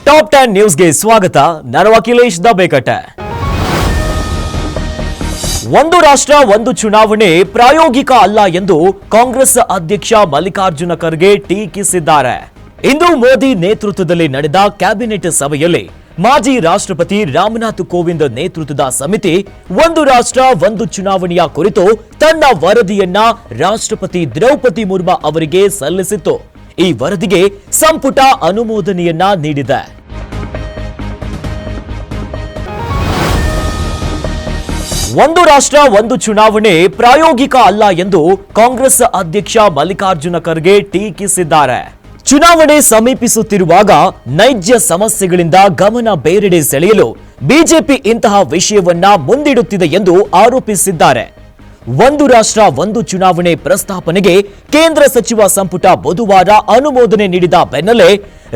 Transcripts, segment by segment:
Top 10 ನ್ಯೂಸ್ಗೆ ಸ್ವಾಗತ. ನಾನು ಅಖಿಲೇಶ್ ದಬೇಕಟ್ಟೆ. ಒಂದು ರಾಷ್ಟ್ರ ಒಂದು ಚುನಾವಣೆ ಪ್ರಾಯೋಗಿಕ ಅಲ್ಲ ಎಂದು ಕಾಂಗ್ರೆಸ್ ಅಧ್ಯಕ್ಷ ಮಲ್ಲಿಕಾರ್ಜುನ ಖರ್ಗೆ ಟೀಕಿಸಿದ್ದಾರೆ. ಇಂದು ಮೋದಿ ನೇತೃತ್ವದಲ್ಲಿ ನಡೆದ ಕ್ಯಾಬಿನೆಟ್ ಸಭೆಯಲ್ಲಿ ಮಾಜಿ ರಾಷ್ಟ್ರಪತಿ ರಾಮನಾಥ್ ಕೋವಿಂದ್ ನೇತೃತ್ವದ ಸಮಿತಿ ಒಂದು ರಾಷ್ಟ್ರ ಒಂದು ಚುನಾವಣೆಯ ಕುರಿತು ತನ್ನ ವರದಿಯನ್ನ ರಾಷ್ಟ್ರಪತಿ ದ್ರೌಪದಿ ಮುರ್ಮು ಅವರಿಗೆ ಸಲ್ಲಿಸಿತ್ತು. ಈ ವರದಿಗೆ ಸಂಪುಟ ಅನುಮೋದನೆಯನ್ನ ನೀಡಿದೆ. ಒಂದು ರಾಷ್ಟ್ರ ಒಂದು ಚುನಾವಣೆ ಪ್ರಾಯೋಗಿಕ ಅಲ್ಲ ಎಂದು ಕಾಂಗ್ರೆಸ್ ಅಧ್ಯಕ್ಷ ಮಲ್ಲಿಕಾರ್ಜುನ ಖರ್ಗೆ ಟೀಕಿಸಿದ್ದಾರೆ. ಚುನಾವಣೆ ಸಮೀಪಿಸುತ್ತಿರುವಾಗ ನೈಜ ಸಮಸ್ಯೆಗಳಿಂದ ಗಮನ ಬೇರೆಡೆ ಸೆಳೆಯಲು ಬಿಜೆಪಿ ಇಂತಹ ವಿಷಯವನ್ನ ಮುಂದಿಡುತ್ತಿದೆ ಎಂದು ಆರೋಪಿಸಿದ್ದಾರೆ. ಒಂದು ರಾಷ್ಟ್ರ ಒಂದು ಚುನಾವಣೆ ಪ್ರಸ್ತಾಪನೆಗೆ ಕೇಂದ್ರ ಸಚಿವ ಸಂಪುಟ ಬುಧವಾರ ಅನುಮೋದನೆ ನೀಡಿದ ಬೆನ್ನಲ್ಲೇ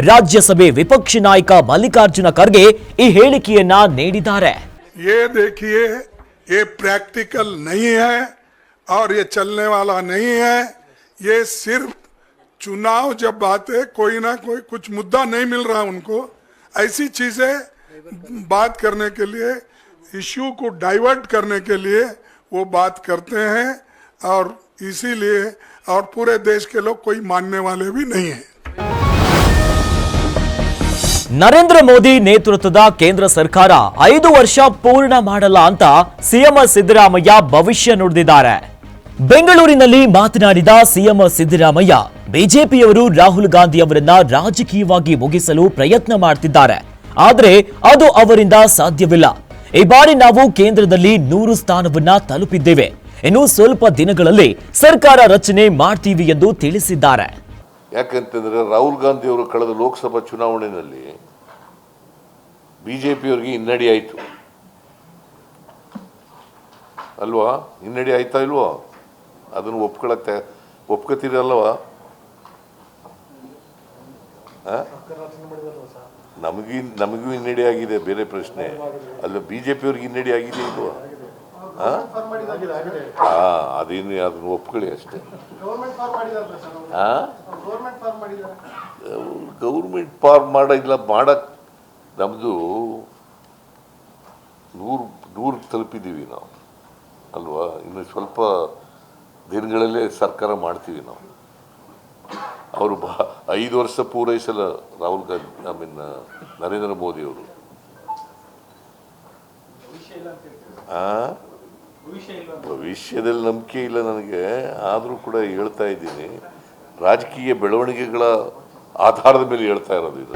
ರಾಜ್ಯಸಭೆ ವಿಪಕ್ಷ ನಾಯಕ ಮಲ್ಲಿಕಾರ್ಜುನ ಖರ್ಗೆ ಈ ಹೇಳಿಕೆಯನ್ನ ನೀಡಿದ್ದಾರೆ. ये प्रैक्टिकल नहीं है और ये चलने वाला नहीं है. ये सिर्फ चुनाव जब आते कोई ना कोई कुछ मुद्दा नहीं मिल रहा उनको, ऐसी चीजें बात करने के लिए, इश्यू को डाइवर्ट करने के लिए वो बात करते हैं और इसीलिए और पूरे देश के लोग कोई मानने वाले भी नहीं हैं. ನರೇಂದ್ರ ಮೋದಿ ನೇತೃತ್ವದ ಕೇಂದ್ರ ಸರ್ಕಾರ 5 ವರ್ಷ ಪೂರ್ಣ ಮಾಡಲ್ಲ ಅಂತ ಸಿಎಂ ಸಿದ್ದರಾಮಯ್ಯ ಭವಿಷ್ಯ ನುಡಿದಿದ್ದಾರೆ. ಬೆಂಗಳೂರಿನಲ್ಲಿ ಮಾತನಾಡಿದ ಸಿಎಂ ಸಿದ್ದರಾಮಯ್ಯ, ಬಿಜೆಪಿಯವರು ರಾಹುಲ್ ಗಾಂಧಿ ಅವರನ್ನ ರಾಜಕೀಯವಾಗಿ ಮುಗಿಸಲು ಪ್ರಯತ್ನ ಮಾಡ್ತಿದ್ದಾರೆ, ಆದರೆ ಅದು ಅವರಿಂದ ಸಾಧ್ಯವಿಲ್ಲ. ಈ ಬಾರಿ ನಾವು ಕೇಂದ್ರದಲ್ಲಿ 100 ಸ್ಥಾನವನ್ನ ತಲುಪಿದ್ದೇವೆ, ಇನ್ನು ಸ್ವಲ್ಪ ದಿನಗಳಲ್ಲಿ ಸರ್ಕಾರ ರಚನೆ ಮಾಡ್ತೀವಿ ಎಂದು ತಿಳಿಸಿದ್ದಾರೆ. ಯಾಕಂತಂದ್ರೆ ರಾಹುಲ್ ಗಾಂಧಿ ಅವರು ಕಳೆದ ಲೋಕಸಭಾ ಚುನಾವಣೆಯಲ್ಲಿ ಬಿಜೆಪಿಯವರಿಗೆ ಹಿನ್ನಡೆ ಆಯಿತು ಅಲ್ವಾ? ಹಿನ್ನಡೆ ಆಯ್ತಾ ಇಲ್ವಾ? ಅದನ್ನು ಒಪ್ಕೋತೀರಲ್ವಾ? ನಮಗೂ ಹಿನ್ನಡೆ ಆಗಿದೆ, ಬೇರೆ ಪ್ರಶ್ನೆ ಅಲ್ಲ. ಬಿಜೆಪಿಯವ್ರಿಗೆ ಹಿನ್ನಡೆ ಆಗಿದೆ ಇಲ್ವಾ? ಅದೇನು ಅದನ್ನು ಒಪ್ಕೊಳ್ಳಿ ಅಷ್ಟೇ. ಗೌರ್ಮೆಂಟ್ ಫಾರ್ಮ್ ಮಾಡಿಲ್ಲ, ಮಾಡಕ್ ನಮ್ದು 100 ತಲುಪಿದ್ದೀವಿ ನಾವು ಅಲ್ವಾ? ಇನ್ನು ಸ್ವಲ್ಪ ದಿನಗಳಲ್ಲೇ ಸರ್ಕಾರ ಮಾಡ್ತೀವಿ ನಾವು. ಅವರು 5 ವರ್ಷ ಪೂರೈಸಲ್ಲ ರಾಹುಲ್ ಗಾಂಧಿ, ನರೇಂದ್ರ ಮೋದಿ ಅವರು. ಭವಿಷ್ಯದಲ್ಲಿ ನಂಬಿಕೆ ಇಲ್ಲ ನನಗೆ, ಆದರೂ ಕೂಡ ಹೇಳ್ತಾ ಇದ್ದೀನಿ, ರಾಜಕೀಯ ಬೆಳವಣಿಗೆಗಳ ಆಧಾರದ ಮೇಲೆ ಹೇಳ್ತಾ ಇರೋದು ಇದು.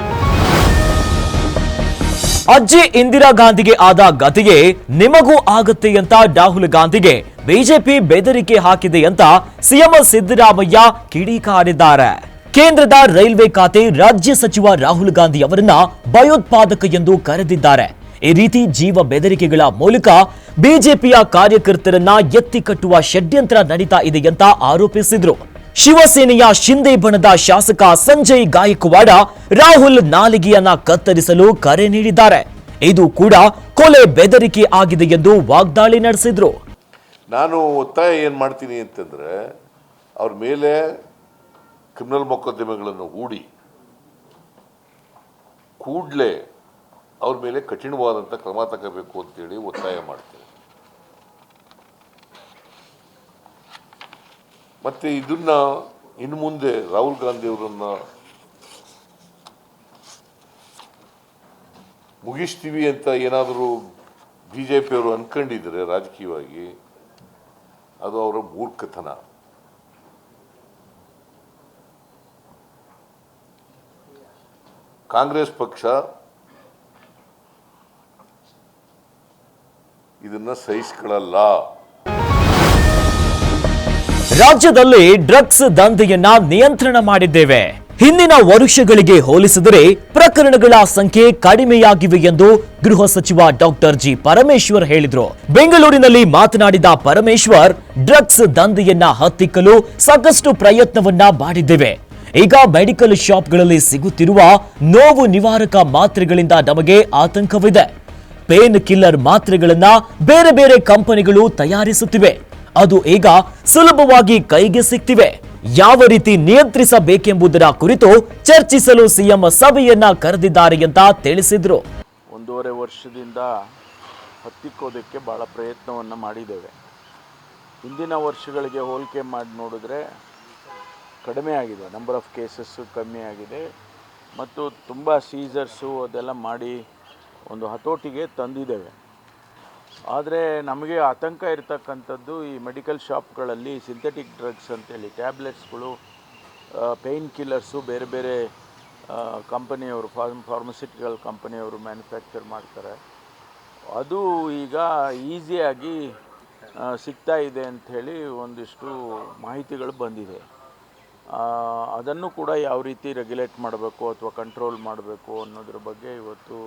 ಅಜ್ಜಿ ಇಂದಿರಾ ಗಾಂಧಿಗೆ ಆದ ಗತಿಗೆ ನಿಮಗೂ ಆಗುತ್ತೆ ಅಂತ ರಾಹುಲ್ ಗಾಂಧಿಗೆ ಬಿಜೆಪಿ ಬೆದರಿಕೆ ಹಾಕಿದೆ ಅಂತ ಸಿಎಂ ಸಿದ್ದರಾಮಯ್ಯ ಕಿಡಿಕಾರಿದ್ದಾರೆ. ಕೇಂದ್ರದ ರೈಲ್ವೆ ಖಾತೆ ರಾಜ್ಯ ಸಚಿವ ರಾಹುಲ್ ಗಾಂಧಿ ಅವರನ್ನ ಭಯೋತ್ಪಾದಕ ಎಂದು ಕರೆದಿದ್ದಾರೆ. ಈ ರೀತಿ ಜೀವ ಬೆದರಿಕೆಗಳ ಮೂಲಕ ಬಿಜೆಪಿಯ ಕಾರ್ಯಕರ್ತರನ್ನ ಎತ್ತಿ ಕಟ್ಟುವ ಷಡ್ಯಂತ್ರ ನಡೀತಾ ಇದೆ ಅಂತ ಆರೋಪಿಸಿದ್ರು. ಶಿವಸೇನೆಯ ಶಿಂದೆ ಬಣದ ಶಾಸಕ ಸಂಜಯ್ ಗಾಯಕ್ವಾಡ ರಾಹುಲ್ ನಾಲಿಗೆಯನ್ನ ಕತ್ತರಿಸಲು ಕರೆ ನೀಡಿದ್ದಾರೆ. ಇದು ಕೂಡ ಕೊಲೆ ಬೆದರಿಕೆ ಆಗಿದೆ ಎಂದು ವಾಗ್ದಾಳಿ ನಡೆಸಿದ್ರು. ನಾನು ಒತ್ತಾಯ ಏನ್ ಮಾಡ್ತೀನಿ ಅಂತಂದ್ರೆ, ಅವ್ರ ಮೇಲೆ ಕ್ರಿಮಿನಲ್ ಮೊಕದ್ದಮೆಗಳನ್ನು ಹೂಡಿ ಕೂಡಲೇ ಅವ್ರ ಮೇಲೆ ಕಠಿಣವಾದಂಥ ಕ್ರಮ ತಗೋಬೇಕು ಅಂತೇಳಿ ಒತ್ತಾಯ ಮಾಡ್ತೇನೆ. ಮತ್ತೆ ಇದನ್ನ ಇನ್ನು ಮುಂದೆ ರಾಹುಲ್ ಗಾಂಧಿ ಅವರನ್ನ ಮುಗಿಸ್ತೀವಿ ಅಂತ ಏನಾದರೂ ಬಿಜೆಪಿಯವರು ಅನ್ಕೊಂಡಿದ್ರೆ ರಾಜಕೀಯವಾಗಿ, ಅದು ಅವರ ಮೂರ್ಖತನ. ಕಾಂಗ್ರೆಸ್ ಪಕ್ಷ ಇದನ್ನ ಸಹಿಸಿಕೊಳ್ಳಲ್ಲ. ರಾಜ್ಯದಲ್ಲಿ ಡ್ರಗ್ಸ್ ದಂಧೆಯನ್ನ ನಿಯಂತ್ರಣ ಮಾಡಿದ್ದೇವೆ. ಹಿಂದಿನ ವರ್ಷಗಳಿಗೆ ಹೋಲಿಸಿದರೆ ಪ್ರಕರಣಗಳ ಸಂಖ್ಯೆ ಕಡಿಮೆಯಾಗಿವೆ ಎಂದು ಗೃಹ ಸಚಿವ ಡಾಕ್ಟರ್ ಜಿ ಪರಮೇಶ್ವರ್ ಹೇಳಿದರು. ಬೆಂಗಳೂರಿನಲ್ಲಿ ಮಾತನಾಡಿದ ಪರಮೇಶ್ವರ್, ಡ್ರಗ್ಸ್ ದಂಧೆಯನ್ನ ಹತ್ತಿಕ್ಕಲು ಸಾಕಷ್ಟು ಪ್ರಯತ್ನವನ್ನ ಮಾಡಿದ್ದೇವೆ. ಈಗ ಮೆಡಿಕಲ್ ಶಾಪ್ಗಳಲ್ಲಿ ಸಿಗುತ್ತಿರುವ ನೋವು ನಿವಾರಕ ಮಾತ್ರೆಗಳಿಂದ ನಮಗೆ ಆತಂಕವಿದೆ. ಪೇನ್ ಕಿಲ್ಲರ್ ಮಾತ್ರೆಗಳನ್ನ ಬೇರೆ ಬೇರೆ ಕಂಪನಿಗಳು ತಯಾರಿಸುತ್ತಿವೆ. ಅದು ಈಗ ಸುಲಭವಾಗಿ ಕೈಗೆ ಸಿಗ್ತಿವೆ. ಯಾವ ರೀತಿ ನಿಯಂತ್ರಿಸಬೇಕೆಂಬುದರ ಕುರಿತು ಚರ್ಚಿಸಲು ಸಿಎಂ ಸಭೆಯನ್ನ ಕರೆದಿದ್ದಾರೆ ಅಂತ ತಿಳಿಸಿದ್ರು. 1.5 ವರ್ಷದಿಂದ ಹತ್ತಿಕ್ಕೋದಕ್ಕೆ ಭಾಳ ಪ್ರಯತ್ನವನ್ನು ಮಾಡಿದ್ದೇವೆ. ಹಿಂದಿನ ವರ್ಷಗಳಿಗೆ ಹೋಲಿಕೆ ಮಾಡಿ ನೋಡಿದ್ರೆ ಕಡಿಮೆ ಆಗಿದೆ, ನಂಬರ್ ಆಫ್ ಕೇಸಸ್ಸು ಕಮ್ಮಿ ಆಗಿದೆ ಮತ್ತು ತುಂಬ ಸೀಸರ್ಸು ಅದೆಲ್ಲ ಮಾಡಿ ಒಂದು ಹತೋಟಿಗೆ ತಂದಿದ್ದೇವೆ. ಆದರೆ ನಮಗೆ ಆತಂಕ ಇರತಕ್ಕಂಥದ್ದು ಈ ಮೆಡಿಕಲ್ ಶಾಪ್ಗಳಲ್ಲಿ ಸಿಂಥೆಟಿಕ್ ಡ್ರಗ್ಸ್ ಅಂತೇಳಿ ಟ್ಯಾಬ್ಲೆಟ್ಸ್ಗಳು, ಪೇಯ್ನ್ ಕಿಲ್ಲರ್ಸು ಬೇರೆ ಬೇರೆ ಕಂಪನಿಯವರು ಫಾರ್ಮಸ್ಯೂಟಿಕಲ್ ಕಂಪನಿಯವರು ಮ್ಯಾನುಫ್ಯಾಕ್ಚರ್ ಮಾಡ್ತಾರೆ. ಅದು ಈಗ ಈಸಿಯಾಗಿ ಸಿಗ್ತಾ ಇದೆ ಅಂಥೇಳಿ ಒಂದಿಷ್ಟು ಮಾಹಿತಿಗಳು ಬಂದಿದೆ. ಅದನ್ನು ಕೂಡ ಯಾವ ರೀತಿ ರೆಗ್ಯುಲೇಟ್ ಮಾಡಬೇಕು ಅಥವಾ ಕಂಟ್ರೋಲ್ ಮಾಡಬೇಕು ಅನ್ನೋದ್ರ ಬಗ್ಗೆ ಇವತ್ತು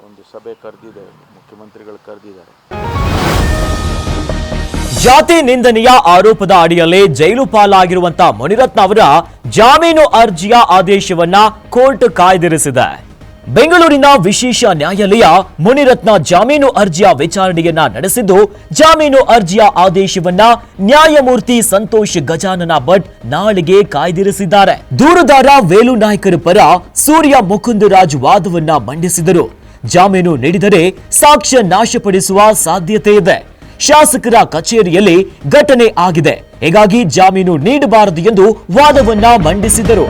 ಒಂದು ಸಭೆ ಕರೆದಿದೆ, ಮುಖ್ಯಮಂತ್ರಿಗಳು ಕರೆದಿದ್ದಾರೆ. ಜಾತಿ ನಿಂದನೆಯ ಆರೋಪದ ಅಡಿಯಲ್ಲಿ ಜೈಲು ಪಾಲಾಗಿರುವಂತಹ ಮುನಿರತ್ನ ಅವರ ಜಾಮೀನು ಅರ್ಜಿಯ ಆದೇಶವನ್ನ ಕೋರ್ಟ್ ಕಾಯ್ದಿರಿಸಿದೆ. ಬೆಂಗಳೂರಿನ ವಿಶೇಷ ನ್ಯಾಯಾಲಯ ಮುನಿರತ್ನ ಜಾಮೀನು ಅರ್ಜಿಯ ವಿಚಾರಣೆಯನ್ನ ನಡೆಸಿದ್ದು, ಜಾಮೀನು ಅರ್ಜಿಯ ಆದೇಶವನ್ನ ನ್ಯಾಯಮೂರ್ತಿ ಸಂತೋಷ್ ಗಜಾನನ ಭಟ್ ನಾಳೆಗೆ ಕಾಯ್ದಿರಿಸಿದ್ದಾರೆ. ದೂರುದಾರ ವೇಲು ನಾಯ್ಕರ ಪರ ಸೂರ್ಯ ಮುಕುಂದರಾಜ್ ವಾದವನ್ನ ಮಂಡಿಸಿದರು. ಜಾಮೀನು ನೀಡಿದರೆ ಸಾಕ್ಷ್ಯ ನಾಶಪಡಿಸುವ ಸಾಧ್ಯತೆ ಇದೆ. ಶಾಸಕರ ಕಚೇರಿಯಲ್ಲಿ ಘಟನೆ ಆಗಿದೆ, ಹೀಗಾಗಿ ಜಾಮೀನು ನೀಡಬಾರದು ಎಂದು ವಾದವನ್ನ ಮಂಡಿಸಿದರು.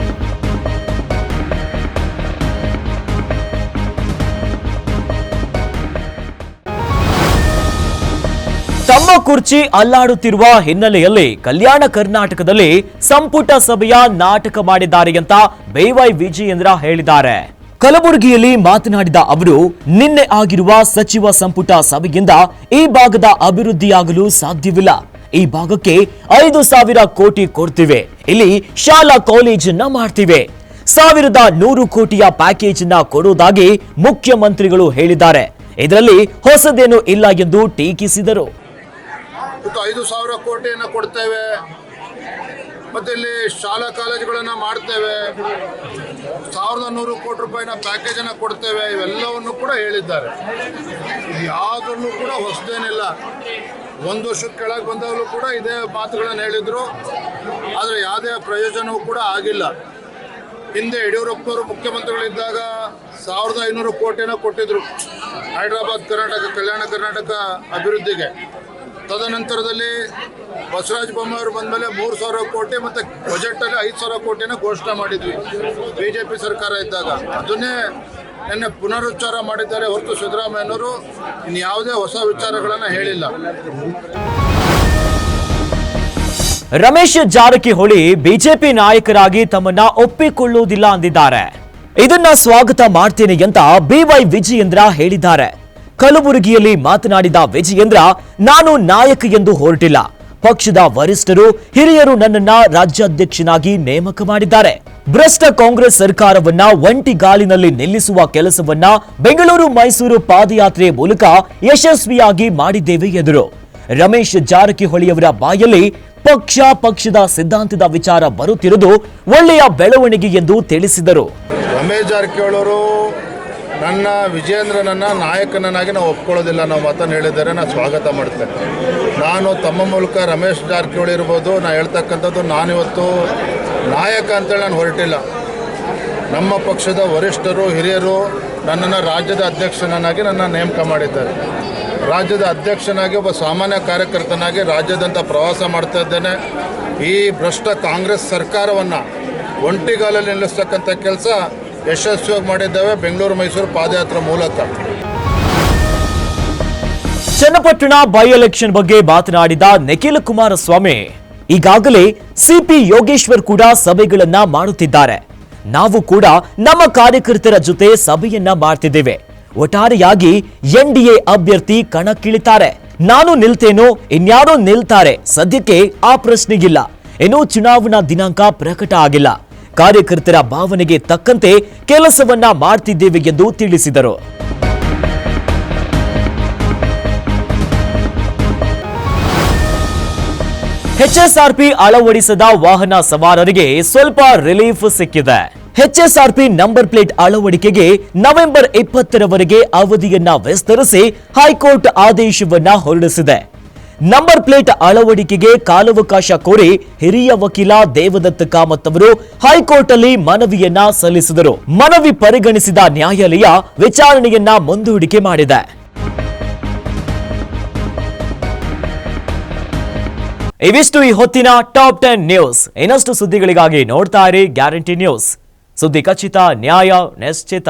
ತಮ್ಮ ಕುರ್ಚಿ ಅಲ್ಲಾಡುತ್ತಿರುವ ಹಿನ್ನೆಲೆಯಲ್ಲಿ ಕಲ್ಯಾಣ ಕರ್ನಾಟಕದಲ್ಲಿ ಸಂಪುಟ ಸಭೆಯ ನಾಟಕ ಮಾಡಿದ್ದಾರೆ ಅಂತ BY ವಿಜಯೇಂದ್ರ ಹೇಳಿದ್ದಾರೆ. ಕಲಬುರಗಿಯಲ್ಲಿ ಮಾತನಾಡಿದ ಅವರು, ನಿನ್ನೆ ಆಗಿರುವ ಸಚಿವ ಸಂಪುಟ ಸಭೆಯಿಂದ ಈ ಭಾಗದ ಅಭಿವೃದ್ಧಿಯಾಗಲು ಸಾಧ್ಯವಿಲ್ಲ. ಈ ಭಾಗಕ್ಕೆ 5,000 ಕೋಟಿ ಕೊಡ್ತಿವೆ, ಇಲ್ಲಿ ಶಾಲಾ ಕಾಲೇಜನ್ನ ಮಾಡ್ತಿವೆ, 1,100 ಕೋಟಿಯ ಪ್ಯಾಕೇಜ್ ಅನ್ನ ಕೊಡುವುದಾಗಿ ಮುಖ್ಯಮಂತ್ರಿಗಳು ಹೇಳಿದ್ದಾರೆ. ಇದರಲ್ಲಿ ಹೊಸದೇನು ಇಲ್ಲ ಎಂದು ಟೀಕಿಸಿದರು. 5,000 ಕೋಟಿಯನ್ನು ಕೊಡ್ತೇವೆ, ಮತ್ತೆ ಇಲ್ಲಿ ಶಾಲಾ ಕಾಲೇಜುಗಳನ್ನು ಮಾಡ್ತೇವೆ, 1,100 ಕೋಟಿ ರೂಪಾಯಿನ ಪ್ಯಾಕೇಜನ್ನು ಕೊಡ್ತೇವೆ, ಇವೆಲ್ಲವನ್ನು ಕೂಡ ಹೇಳಿದ್ದಾರೆ. ಯಾವುದನ್ನು ಕೂಡ ಹೊಸದೇನಿಲ್ಲ. 1 ವರ್ಷದ ಕೆಳಗೆ ಬಂದಾಗಲೂ ಕೂಡ ಇದೇ ಮಾತುಗಳನ್ನು ಹೇಳಿದರು, ಆದರೆ ಯಾವುದೇ ಪ್ರಯೋಜನವೂ ಕೂಡ ಆಗಿಲ್ಲ. ಹಿಂದೆ ಯಡಿಯೂರಪ್ಪನವರು ಮುಖ್ಯಮಂತ್ರಿಗಳಿದ್ದಾಗ 1,500 ಕೋಟಿಯನ್ನು ಕೊಟ್ಟಿದ್ರು ಹೈದರಾಬಾದ್ ಕರ್ನಾಟಕ ಕಲ್ಯಾಣ ಕರ್ನಾಟಕ ಅಭಿವೃದ್ಧಿಗೆ. ತದನಂತರದಲ್ಲಿ ಬಸವರಾಜ ಬೊಮ್ಮಾಯಿಯವರು ಬಂದ ಮೇಲೆ 3,000 ಕೋಟಿ ಮತ್ತು ಬಜೆಟಲ್ಲಿ 5,000 ಕೋಟಿನ ಘೋಷಣೆ ಮಾಡಿದ್ವಿ BJP ಸರ್ಕಾರ ಇದ್ದಾಗ. ಅದನ್ನೇ ನಿನ್ನೆ ಪುನರುಚ್ಚಾರ ಮಾಡಿದ್ದಾರೆ ಹೊರತು ಸಿದ್ದರಾಮಯ್ಯನವರು ಇನ್ಯಾವುದೇ ಹೊಸ ವಿಚಾರಗಳನ್ನು ಹೇಳಿಲ್ಲ. ರಮೇಶ್ ಜಾರಕಿಹೊಳಿ ಬಿಜೆಪಿ ನಾಯಕರಾಗಿ ತಮ್ಮನ್ನ ಒಪ್ಪಿಕೊಳ್ಳುವುದಿಲ್ಲ ಅಂದಿದ್ದಾರೆ. ಇದನ್ನ ಸ್ವಾಗತ ಮಾಡ್ತೇನೆ ಅಂತ BY ವಿಜಯೇಂದ್ರ ಹೇಳಿದ್ದಾರೆ. ಕಲಬುರಗಿಯಲ್ಲಿ ಮಾತನಾಡಿದ ವಿಜಯೇಂದ್ರ, ನಾನು ನಾಯಕ ಎಂದು ಹೊರಟಿಲ್ಲ, ಪಕ್ಷದ ವರಿಷ್ಠರು ಹಿರಿಯರು ನನ್ನನ್ನ ರಾಜ್ಯಾಧ್ಯಕ್ಷನಾಗಿ ನೇಮಕ ಮಾಡಿದ್ದಾರೆ. ಭ್ರಷ್ಟ ಕಾಂಗ್ರೆಸ್ ಸರ್ಕಾರವನ್ನ ಒಂಟಿಗಾಲಿನಲ್ಲಿ ನಿಲ್ಲಿಸುವ ಕೆಲಸವನ್ನ ಬೆಂಗಳೂರು ಮೈಸೂರು ಪಾದಯಾತ್ರೆ ಮೂಲಕ ಯಶಸ್ವಿಯಾಗಿ ಮಾಡಿದ್ದೇವೆ ಎಂದರು. ರಮೇಶ್ ಜಾರಕಿಹೊಳಿಯವರ ಬಾಯಲ್ಲಿ ಪಕ್ಷದ ಸಿದ್ಧಾಂತದ ವಿಚಾರ ಬರುತ್ತಿರುವುದು ಒಳ್ಳೆಯ ಬೆಳವಣಿಗೆ ಎಂದು ತಿಳಿಸಿದರು. ರಮೇಶ್ ಜಾರಕಿಹೊಳಿ ಅವರು ನನ್ನ ವಿಜಯೇಂದ್ರನನ್ನು ನಾಯಕನನ್ನಾಗಿ ನಾವು ಒಪ್ಕೊಳ್ಳೋದಿಲ್ಲ ನಾವು ಮಾತನ್ನು ಹೇಳಿದ್ದಾರೆ. ನಾನು ಸ್ವಾಗತ ಮಾಡ್ತೇನೆ. ನಾನು ತಮ್ಮ ಮೂಲಕ ರಮೇಶ್ ಜಾರಕಿಹೊಳಿ ಇರ್ಬೋದು, ನಾನು ಹೇಳ್ತಕ್ಕಂಥದ್ದು ನಾನಿವತ್ತು ನಾಯಕ ಅಂತೇಳಿ ನಾನು ಹೊರಟಿಲ್ಲ. ನಮ್ಮ ಪಕ್ಷದ ವರಿಷ್ಠರು ಹಿರಿಯರು ನನ್ನನ್ನು ರಾಜ್ಯದ ಅಧ್ಯಕ್ಷನನ್ನಾಗಿ ನನ್ನ ನೇಮಕ ಮಾಡಿದ್ದಾರೆ. ರಾಜ್ಯದ ಅಧ್ಯಕ್ಷನಾಗಿ ಒಬ್ಬ ಸಾಮಾನ್ಯ ಕಾರ್ಯಕರ್ತನಾಗಿ ರಾಜ್ಯದಂತ ಪ್ರವಾಸ ಮಾಡ್ತಾ ಇದ್ದೇನೆ. ಈ ಭ್ರಷ್ಟ ಕಾಂಗ್ರೆಸ್ ಸರ್ಕಾರವನ್ನು ಒಂಟಿಗಾಲಲ್ಲಿ ನಿಲ್ಲಿಸ್ತಕ್ಕಂಥ ಕೆಲಸ ಯಶಸ್ವಿಯಾಗಿ ಮಾಡಿದ್ದೇವೆ ಬೆಂಗಳೂರು ಮೈಸೂರು ಪಾದಯಾತ್ರೆ ಮೂಲಕ. ಚನ್ನಪಟ್ಟಣ ಬೈ ಎಲೆಕ್ಷನ್ ಬಗ್ಗೆ ಮಾತನಾಡಿದ ನಿಖಿಲ್ ಕುಮಾರಸ್ವಾಮಿ, ಈಗಾಗಲೇ ಸಿಪಿ ಯೋಗೇಶ್ವರ್ ಕೂಡ ಸಭೆಗಳನ್ನ ಮಾಡುತ್ತಿದ್ದಾರೆ. ನಾವು ಕೂಡ ನಮ್ಮ ಕಾರ್ಯಕರ್ತರ ಜೊತೆ ಸಭೆಯನ್ನ ಮಾಡ್ತಿದ್ದೇವೆ. ಒಟ್ಟಾರೆಯಾಗಿ NDA ಅಭ್ಯರ್ಥಿ ಕಣಕ್ಕಿಳಿತಾರೆ. ನಾನು ನಿಲ್ತೇನೋ ಇನ್ಯಾರೋ ನಿಲ್ತಾರೆ, ಸದ್ಯಕ್ಕೆ ಆ ಪ್ರಶ್ನೆಗಿಲ್ಲ. ಇನ್ನೂ ಚುನಾವಣಾ ದಿನಾಂಕ ಪ್ರಕಟ ಆಗಿಲ್ಲ. ಕಾರ್ಯಕರ್ತರ ಭಾವನೆಗೆ ತಕ್ಕಂತೆ ಕೆಲಸವನ್ನ ಮಾಡ್ತಿದ್ದೇವೆ ಎಂದು ತಿಳಿಸಿದರು. HSRP ಅಳವಡಿಸದ ವಾಹನ ಸವಾರರಿಗೆ ಸ್ವಲ್ಪ ರಿಲೀಫ್ ಸಿಕ್ಕಿದೆ. HSRP ನಂಬರ್ ಪ್ಲೇಟ್ ಅಳವಡಿಕೆಗೆ ನವೆಂಬರ್ 20ರವರೆಗೆ ಅವಧಿಯನ್ನ ವಿಸ್ತರಿಸಿ ಹೈಕೋರ್ಟ್ ಆದೇಶವನ್ನ ಹೊರಡಿಸಿದೆ. ನಂಬರ್ ಪ್ಲೇಟ್ ಅಳವಡಿಕೆಗೆ ಕಾಲಾವಕಾಶ ಕೋರಿ ಹಿರಿಯ ವಕೀಲ ದೇವದತ್ತ ಕಾಮತ್ ಅವರು ಹೈಕೋರ್ಟ್ ಅಲ್ಲಿ ಮನವಿಯನ್ನ ಸಲ್ಲಿಸಿದರು. ಮನವಿ ಪರಿಗಣಿಸಿದ ನ್ಯಾಯಾಲಯ ವಿಚಾರಣೆಯನ್ನ ಮುಂದೂಡಿಕೆ ಮಾಡಿದೆ. ಇವಿಷ್ಟು ಈ ಹೊತ್ತಿನ ಟಾಪ್ 10 ನ್ಯೂಸ್. ಇನ್ನಷ್ಟು ಸುದ್ದಿಗಳಿಗಾಗಿ ನೋಡ್ತಾ ಇರಿ ಗ್ಯಾರಂಟಿ ನ್ಯೂಸ್. ಸುದ್ದಿ ಖಚಿತ, ನ್ಯಾಯ ನಿಶ್ಚಿತ.